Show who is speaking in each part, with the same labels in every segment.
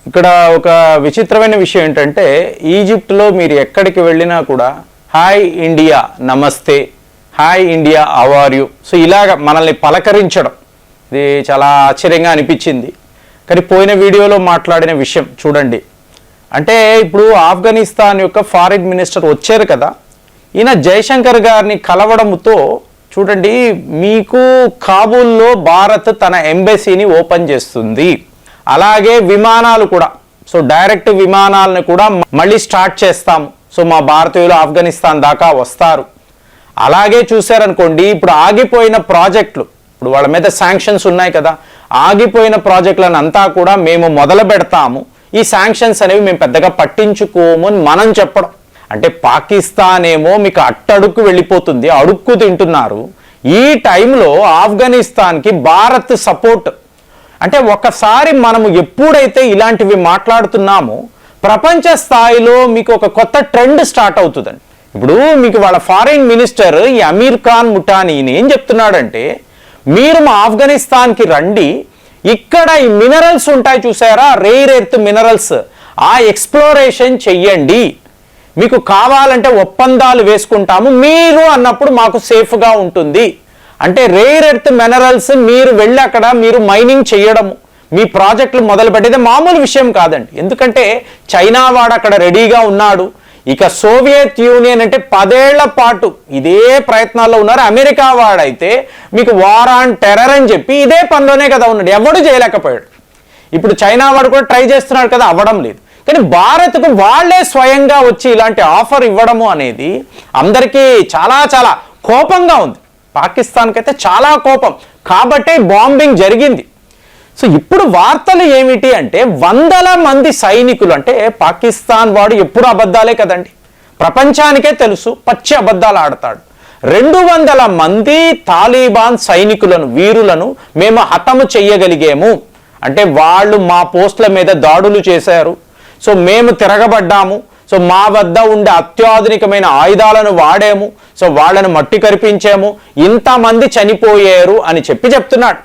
Speaker 1: ఇక్కడ ఒక విచిత్రమైన విషయం ఏంటంటే ఈజిప్ట్లో మీరు ఎక్కడికి వెళ్ళినా కూడా హాయ్ ఇండియా నమస్తే, hi India how are you, so ఇలాగ మనల్ని పలకరించడం ఇది చాలా ఆశ్చర్యంగా అనిపించింది. కానీ పోయిన వీడియోలో మాట్లాడిన విషయం చూడండి. అంటే ఇప్పుడు ఆఫ్ఘనిస్తాన్ యొక్క ఫారిన్ మినిస్టర్ వచ్చారు కదా, ఈయన జయశంకర్ గారిని కలవడంతో చూడండి, మీకు కాబూల్లో భారత్ తన ఎంబసీని ఓపెన్ చేస్తుంది. అలాగే విమానాలు కూడా, సో డైరెక్ట్ విమానాలను కూడా మళ్ళీ స్టార్ట్ చేస్తాము. సో మా భారతీయులు ఆఫ్ఘనిస్తాన్ దాకా వస్తారు. అలాగే చూశారనుకోండి, ఇప్పుడు ఆగిపోయిన ప్రాజెక్టులు, ఇప్పుడు వాళ్ళ మీద శాంక్షన్స్ ఉన్నాయి కదా, ఆగిపోయిన ప్రాజెక్టులను అంతా కూడా మేము మొదలు పెడతాము. ఈ శాంక్షన్స్ అనేవి మేము పెద్దగా పట్టించుకోము అని మనం చెప్పడం. అంటే పాకిస్తాన్ ఏమో మీకు అట్టడుక్కు వెళ్ళిపోతుంది, అడుక్కు తింటున్నారు. ఈ టైంలో ఆఫ్ఘనిస్తాన్కి భారత్ సపోర్ట్. అంటే ఒకసారి మనము ఎప్పుడైతే ఇలాంటివి మాట్లాడుతున్నామో ప్రపంచ స్థాయిలో మీకు ఒక కొత్త ట్రెండ్ స్టార్ట్ అవుతుందండి. ఇప్పుడు మీకు వాళ్ళ ఫారిన్ మినిస్టర్ ఈ అమీర్ ఖాన్ ముఠానీని ఏం చెప్తున్నాడంటే, మీరు మా ఆఫ్ఘనిస్తాన్కి రండి, ఇక్కడ ఈ మినరల్స్ ఉంటాయి చూసారా, రేర్ ఎర్త్ మినరల్స్, ఆ ఎక్స్ప్లోరేషన్ చెయ్యండి, మీకు కావాలంటే ఒప్పందాలు వేసుకుంటాము, మీరు అన్నప్పుడు మాకు సేఫ్గా ఉంటుంది. అంటే రేర్ ఎర్త్ మినరల్స్ మీరు వెళ్ళి అక్కడ మీరు మైనింగ్ చేయడము, మీ ప్రాజెక్టులు మొదలు పెట్టేది మామూలు విషయం కాదండి. ఎందుకంటే చైనా వాడు అక్కడ రెడీగా ఉన్నాడు. ఇక సోవియట్ యూనియన్ అంటే 10 ఏళ్ల పాటు ఇదే ప్రయత్నాల్లో ఉన్నారు. అమెరికా వాడైతే మీకు వార్ ఆన్ టెర్రర్ అని చెప్పి ఇదే పనిలోనే కదా ఉన్నాడు, ఎవడు చేయలేకపోయాడు. ఇప్పుడు చైనా వాడు కూడా ట్రై చేస్తున్నాడు కదా, అవ్వడం లేదు. కానీ భారత్కు వాళ్లే స్వయంగా వచ్చి ఇలాంటి ఆఫర్ ఇవ్వడము అనేది అందరికీ చాలా చాలా కోపంగా ఉంది. పాకిస్తాన్కి అయితే చాలా కోపం, కాబట్టే బాంబింగ్ జరిగింది. సో ఇప్పుడు వార్తలు ఏమిటి అంటే, 100ల మంది సైనికులు, అంటే పాకిస్తాన్ వాడు ఎప్పుడు అబద్ధాలే కదండి, ప్రపంచానికే తెలుసు, పచ్చి అబద్ధాలు ఆడతాడు. 200 మంది తాలిబాన్ సైనికులను, వీరులను మేము హతము చెయ్యగలిగాము. అంటే వాళ్ళు మా పోస్టుల మీద దాడులు చేశారు, సో మేము తిరగబడ్డాము, సో మా వద్ద ఉండే అత్యాధునికమైన ఆయుధాలను వాడాము, సో వాళ్ళను మట్టి కరిపించాము, ఇంతమంది చనిపోయారు అని చెప్తున్నాడు.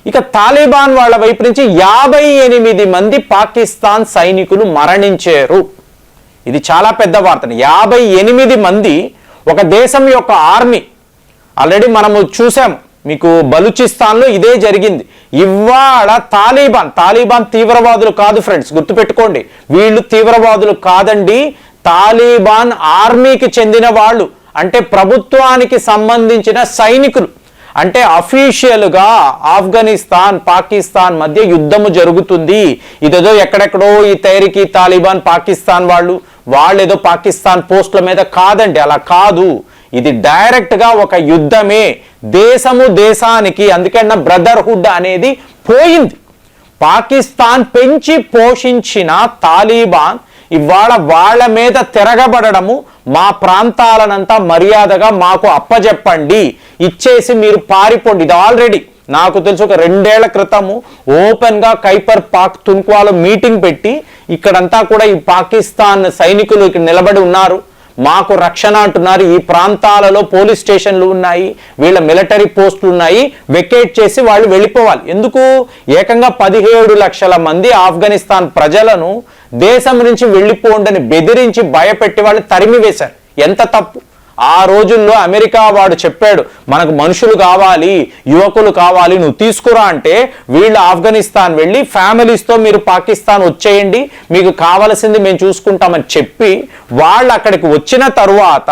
Speaker 1: ఇక తాలిబాన్ వాళ్ళ వైపు నుంచి 58 మంది పాకిస్తాన్ సైనికులు మరణించారు. ఇది చాలా పెద్ద వార్త. 58 మంది ఒక దేశం యొక్క ఆర్మీ. ఆల్రెడీ మనము చూసాము, మీకు బలూచిస్తాన్లో ఇదే జరిగింది. ఇవాళ తాలిబాన్ తీవ్రవాదులు కాదు ఫ్రెండ్స్, గుర్తుపెట్టుకోండి, వీళ్ళు తీవ్రవాదులు కాదండి, తాలిబాన్ ఆర్మీకి చెందిన వాళ్ళు, అంటే ప్రభుత్వానికి సంబంధించిన సైనికులు. అంటే అఫీషియల్గా ఆఫ్ఘనిస్తాన్ పాకిస్తాన్ మధ్య యుద్ధము జరుగుతుంది. ఇదేదో ఎక్కడెక్కడో ఈ తైరికి తాలిబాన్ పాకిస్తాన్ వాళ్ళేదో పాకిస్తాన్ పోస్టుల మీద కాదండి, అలా కాదు. ఇది డైరెక్ట్గా ఒక యుద్ధమే, దేశము దేశానికి. అందుకన్నా బ్రదర్హుడ్ అనేది పోయింది. పాకిస్తాన్ పెంచి పోషించిన తాలిబాన్ ఇవాళ వాళ్ళ మీద తిరగబడము, మా ప్రాంతాలనంతా మర్యాదగా మాకు అప్పజెప్పండి, ఇచ్చేసి మీరు పారిపోండి. ఇది ఆల్రెడీ నాకు తెలుసు ఒక 2 ఏళ్ల క్రితము ఓపెన్గా ఖైబర్ పఖ్తూన్ఖ్వాలో మీటింగ్ పెట్టి ఇక్కడంతా కూడా ఈ పాకిస్తాన్ సైనికులు ఇక్కడ నిలబడి ఉన్నారు, మాకు రక్షణ అంటున్నారు, ఈ ప్రాంతాలలో పోలీస్ స్టేషన్లు ఉన్నాయి, వీళ్ళ మిలిటరీ పోస్టులు ఉన్నాయి, వెకేట్ చేసి వాళ్ళు వెళ్ళిపోవాలి. ఎందుకు? ఏకంగా 17 లక్షల మంది ఆఫ్ఘనిస్తాన్ ప్రజలను దేశం నుంచి వెళ్ళిపోండని బెదిరించి భయపెట్టి వాళ్ళు తరిమివేశారు. ఎంత తప్పు! ఆ రోజుల్లో అమెరికా వాడు చెప్పాడు, మనకు మనుషులు కావాలి, యువకులు కావాలి, నువ్వు తీసుకురా అంటే వీళ్ళు ఆఫ్ఘనిస్తాన్ వెళ్ళి ఫ్యామిలీస్తో మీరు పాకిస్తాన్ వచ్చేయండి, మీకు కావలసింది మేము చూసుకుంటామని చెప్పి వాళ్ళు అక్కడికి వచ్చిన తరువాత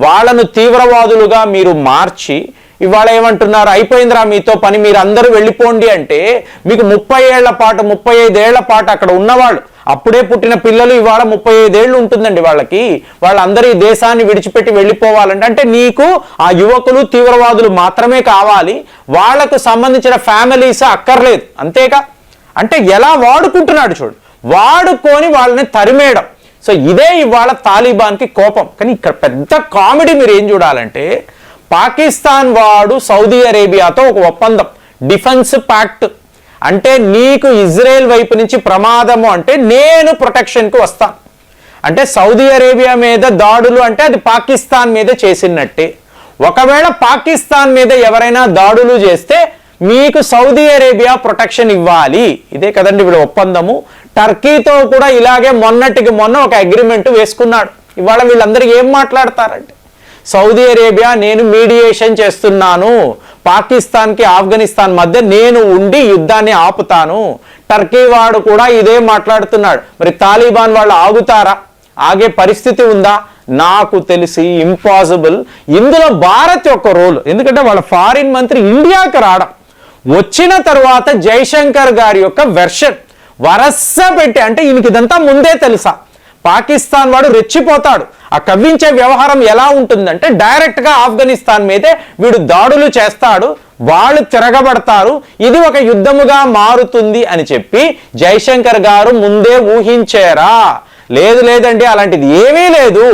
Speaker 1: వాళ్ళను తీవ్రవాదులుగా మీరు మార్చి ఇవాళ ఏమంటున్నారు, అయిపోయిందిరా మీతో పని, మీరు అందరూ వెళ్ళిపోండి అంటే మీకు 30 ఏళ్ల పాటు 35 ఏళ్ల పాటు అక్కడ ఉన్నవాళ్ళు, అప్పుడే పుట్టిన పిల్లలు ఇవాళ 35 ఏళ్ళు ఉంటుందండి వాళ్ళకి, వాళ్ళందరూ ఈ దేశాన్ని విడిచిపెట్టి వెళ్ళిపోవాలంటే అంటే నీకు ఆ యువకులు తీవ్రవాదులు మాత్రమే కావాలి, వాళ్లకు సంబంధించిన ఫ్యామిలీస్ అక్కర్లేదు, అంతేగా. అంటే ఎలా వాడుకుంటున్నాడు చూడు, వాడుకొని వాళ్ళని తరిమేయడం. సో ఇదే ఇవాళ తాలిబాన్కి కోపం. కానీ ఇక్కడ పెద్ద కామెడీ మీరు ఏం చూడాలంటే, పాకిస్తాన్ వాడు సౌదీ అరేబియాతో ఒక ఒప్పందం, డిఫెన్స్ ప్యాక్ట్, అంటే నీకు ఇజ్రాయెల్ వైపు నుంచి ప్రమాదము అంటే నేను ప్రొటెక్షన్కి వస్తాను. అంటే సౌదీ అరేబియా మీద దాడులు అంటే అది పాకిస్తాన్ మీద చేసినట్టే. ఒకవేళ పాకిస్తాన్ మీద ఎవరైనా దాడులు చేస్తే మీకు సౌదీ అరేబియా ప్రొటెక్షన్ ఇవ్వాలి. ఇదే కదండి వీళ్ళ ఒప్పందము. టర్కీతో కూడా ఇలాగే మొన్నటికి మొన్న ఒక అగ్రిమెంట్ వేసుకున్నాడు. ఇవాళ వీళ్ళందరూ ఏం మాట్లాడతారంటే, సౌదీ అరేబియా నేను మీడియేషన్ చేస్తున్నాను, పాకిస్తాన్కి ఆఫ్ఘనిస్తాన్ మధ్య నేను ఉండి యుద్ధాన్ని ఆపుతాను. టర్కీ వాడు కూడా ఇదే మాట్లాడుతున్నాడు. మరి తాలిబాన్ వాళ్ళు ఆగుతారా? ఆగే పరిస్థితి ఉందా? నాకు తెలిసి ఇంపాసిబుల్. ఇందులో భారత్ యొక్క రోల్, ఎందుకంటే వాళ్ళ ఫారిన్ మంత్రి ఇండియాకి రావడం, వచ్చిన తర్వాత జైశంకర్ గారి యొక్క వెర్షన్ వరస పెట్టి, అంటే ఈయనకి ఇదంతా ముందే తెలుసా? పాకిస్తాన్ వాడు రెచ్చిపోతాడు. ఆ కవ్వించే వ్యవహారం ఎలా ఉంటుందంటే, డైరెక్ట్గా ఆఫ్ఘనిస్తాన్ మీదే వీడు దాడులు చేస్తాడు, వాళ్ళు తిరగబడతారు, ఇది ఒక యుద్ధముగా మారుతుంది అని చెప్పి జైశంకర్ గారు ముందే ఊహించారా? లేదండి, అలాంటిది ఏమీ లేదు,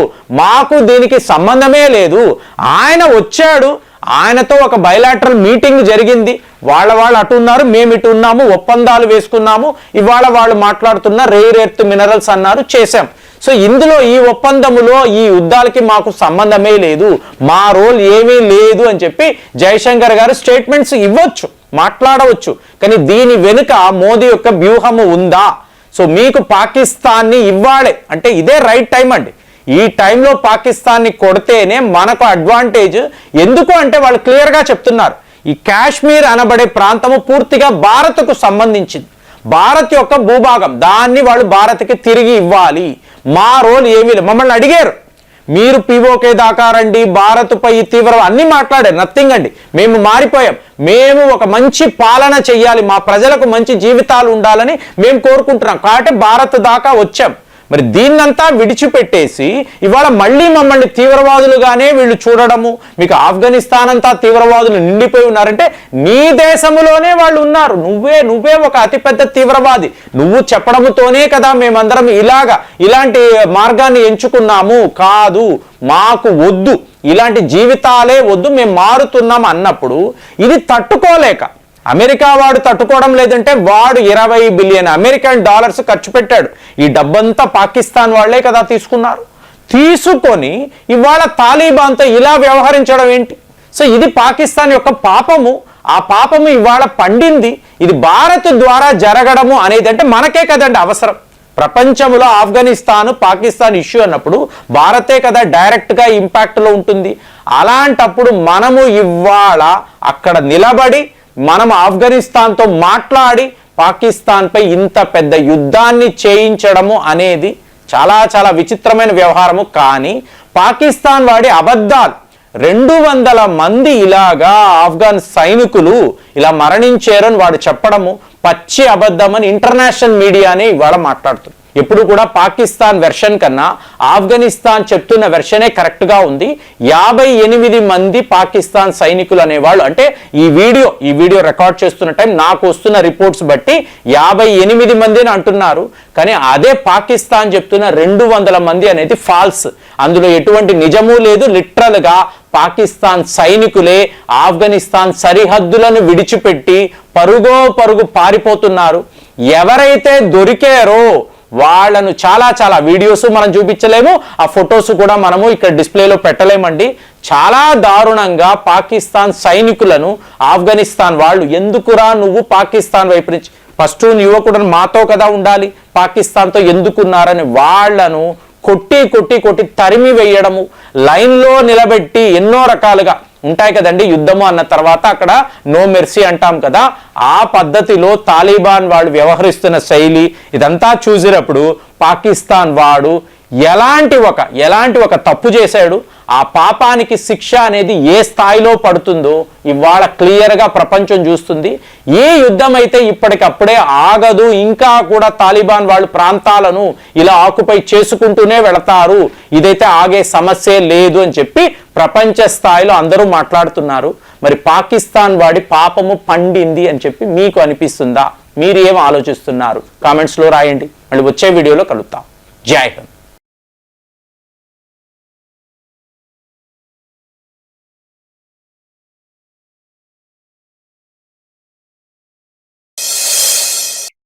Speaker 1: మాకు దీనికి సంబంధమే లేదు. ఆయన వచ్చాడు, ఆయనతో ఒక బైలాటరల్ మీటింగ్ జరిగింది, వాళ్ళు అటు ఉన్నారు, మేము ఇటు ఉన్నాము, ఒప్పందాలు వేసుకున్నాము, ఇవాళ వాళ్ళు మాట్లాడుతున్న రేర్ ఎర్త్ మినరల్స్ అన్నారు, చేశాం. సో ఇందులో ఈ ఒప్పందములో ఈ యుద్ధాలకి మాకు సంబంధమే లేదు, మా రోల్ ఏమీ లేదు అని చెప్పి జైశంకర్ గారు స్టేట్మెంట్స్ ఇవ్వచ్చు, మాట్లాడవచ్చు. కానీ దీని వెనుక మోదీ యొక్క వ్యూహము ఉందా? సో మీకు పాకిస్తాన్ని ఇవ్వాలి అంటే ఇదే రైట్ టైం అండి. ఈ టైంలో పాకిస్తాన్ని కొడితేనే మనకు అడ్వాంటేజ్. ఎందుకు అంటే వాళ్ళు క్లియర్గా చెప్తున్నారు, ఈ కాశ్మీర్ అనబడే ప్రాంతము పూర్తిగా భారత్కు సంబంధించింది, భారత్ యొక్క భూభాగం, దాన్ని వాళ్ళు భారత్కి తిరిగి ఇవ్వాలి. మా రోల్ ఏమీ లేదు. మమ్మల్ని అడిగారు, మీరు పీఓకే దాకా రండి, భారత్పై తీవ్రం అన్ని మాట్లాడారు, నథింగ్ అండి. మేము మారిపోయాం, మేము ఒక మంచి పాలన చెయ్యాలి, మా ప్రజలకు మంచి జీవితాలు ఉండాలని మేము కోరుకుంటున్నాం కాబట్టి భారత్ దాకా వచ్చాం. మరి దీన్నంతా విడిచిపెట్టేసి ఇవాళ మళ్ళీ మమ్మల్ని తీవ్రవాదులుగానే వీళ్ళు చూడడము, మీకు ఆఫ్ఘనిస్తాన్ అంతా తీవ్రవాదులు నిండిపోయి ఉన్నారంటే నీ దేశంలోనే వాళ్ళు ఉన్నారు, నువ్వే ఒక అతిపెద్ద తీవ్రవాది, నువ్వు చెప్పడంతోనే కదా మేమందరం ఇలాంటి మార్గాన్ని ఎంచుకున్నాము. కాదు, మాకు వద్దు, ఇలాంటి జీవితాలే వద్దు, మేము మారుతున్నాం అన్నప్పుడు ఇది తట్టుకోలేక అమెరికా వాడు తట్టుకోవడం లేదంటే వాడు 20 బిలియన్ అమెరికన్ డాలర్స్ ఖర్చు పెట్టాడు. ఈ డబ్బంతా పాకిస్తాన్ వాళ్లే కదా తీసుకున్నారు. తీసుకొని ఇవాళ తాలిబాన్తో ఇలా వ్యవహరించడం ఏంటి? సో ఇది పాకిస్తాన్ యొక్క పాపము. ఆ పాపము ఇవాళ పండింది. ఇది భారత్ ద్వారా జరగడము అనేది అంటే మనకే కదండి అవసరం. ప్రపంచంలో ఆఫ్ఘనిస్తాన్ పాకిస్తాన్ ఇష్యూ అన్నప్పుడు భారతే కదా డైరెక్ట్గా ఇంపాక్ట్లో ఉంటుంది. అలాంటప్పుడు మనము ఇవాళ అక్కడ నిలబడి మనం ఆఫ్ఘనిస్తాన్తో మాట్లాడి పాకిస్తాన్పై ఇంత పెద్ద యుద్ధాన్ని చేయించడము అనేది చాలా చాలా విచిత్రమైన వ్యవహారము. కానీ పాకిస్తాన్ వాడి అబద్ధాలు, 200 మంది ఇలాగా ఆఫ్ఘన్ సైనికులు ఇలా మరణించారని వాడు చెప్పడము పచ్చి అబద్ధమని ఇంటర్నేషనల్ మీడియానే ఇవాళ మాట్లాడుతుంది. ఎప్పుడు కూడా పాకిస్తాన్ వెర్షన్ కన్నా ఆఫ్ఘనిస్తాన్ చెప్తున్న వెర్షనే కరెక్ట్గా ఉంది. 58 మంది పాకిస్తాన్ సైనికులు అనేవాళ్ళు, అంటే ఈ వీడియో రికార్డ్ చేస్తున్న టైం నాకు వస్తున్న రిపోర్ట్స్ బట్టి 58 మంది అని అంటున్నారు. కానీ అదే పాకిస్తాన్ చెప్తున్న 200 మంది అనేది ఫాల్స్. అందులో ఎటువంటి నిజము లేదు. లిటరల్గా పాకిస్తాన్ సైనికులే ఆఫ్ఘనిస్తాన్ సరిహద్దులను విడిచిపెట్టి పరుగు పారిపోతున్నారు. ఎవరైతే దొరికారో వాళ్ళను చాలా చాలా వీడియోస్ మనం చూపించలేము, ఆ ఫొటోస్ కూడా మనము ఇక్కడ డిస్ప్లేలో పెట్టలేమండి. చాలా దారుణంగా పాకిస్తాన్ సైనికులను ఆఫ్ఘనిస్తాన్ వాళ్ళు, ఎందుకురా నువ్వు పాకిస్తాన్ వైపు నుంచి, ఫస్ట్ యువకుడు మాతో కదా ఉండాలి, పాకిస్తాన్తో ఎందుకున్నారని వాళ్ళను కొట్టి తరిమి వేయడము, లైన్లో నిలబెట్టి ఎన్నో రకాలుగా ఉంటాయి కదండి. యుద్ధము అన్న తర్వాత అక్కడ నో మెర్సీ అంటాం కదా, ఆ పద్ధతిలో తాలిబాన్ వాళ్ళు వ్యవహరిస్తున్న శైలి ఇదంతా చూసినప్పుడు పాకిస్తాన్ వాడు ఎలాంటి ఒక తప్పు చేశాడు, ఆ పాపానికి శిక్ష అనేది ఏ స్థాయిలో పడుతుందో ఇవాళ క్లియర్గా ప్రపంచం చూస్తుంది. ఈ యుద్ధం అయితే ఇప్పటికప్పుడే ఆగదు. ఇంకా కూడా తాలిబాన్ వాళ్ళు ప్రాంతాలను ఇలా ఆక్యుపై చేసుకుంటూనే వెళతారు. ఇదైతే ఆగే సమస్యే లేదు అని చెప్పి ప్రపంచ స్థాయిలో అందరూ మాట్లాడుతున్నారు. మరి పాకిస్తాన్ వాడి పాపము పండింది అని చెప్పి మీకు అనిపిస్తుందా? మీరు ఏం ఆలోచిస్తున్నారు? కామెంట్స్లో రాయండి. మళ్ళీ వచ్చే వీడియోలో కలుద్దాం. జై హింద్.